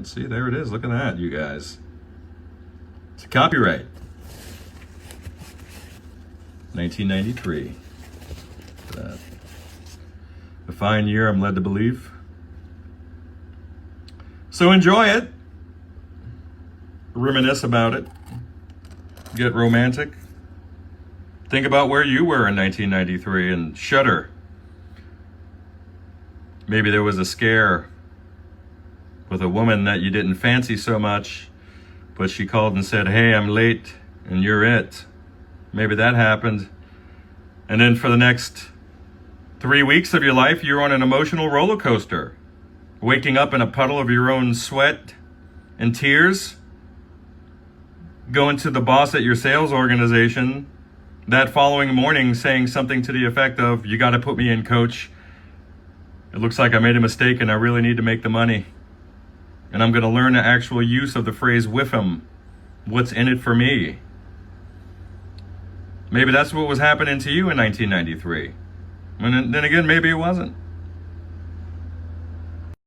See, there it is. Look at that, you guys. It's a copyright. 1993. A fine year, I'm led to believe. So enjoy it. Reminisce about it. Get romantic. Think about where you were in 1993 and shudder. Maybe there was a scare with a woman that you didn't fancy so much, but she called and said, hey, I'm late, and you're it. Maybe that happened. And then for the next 3 weeks of your life, you're on an emotional roller coaster, waking up in a puddle of your own sweat and tears, going to the boss at your sales organization that following morning saying something to the effect of, you got to put me in, coach. It looks like I made a mistake and I really need to make the money. And I'm going to learn the actual use of the phrase whiff 'em. What's in it for me? Maybe that's what was happening to you in 1993. And then again, maybe it wasn't.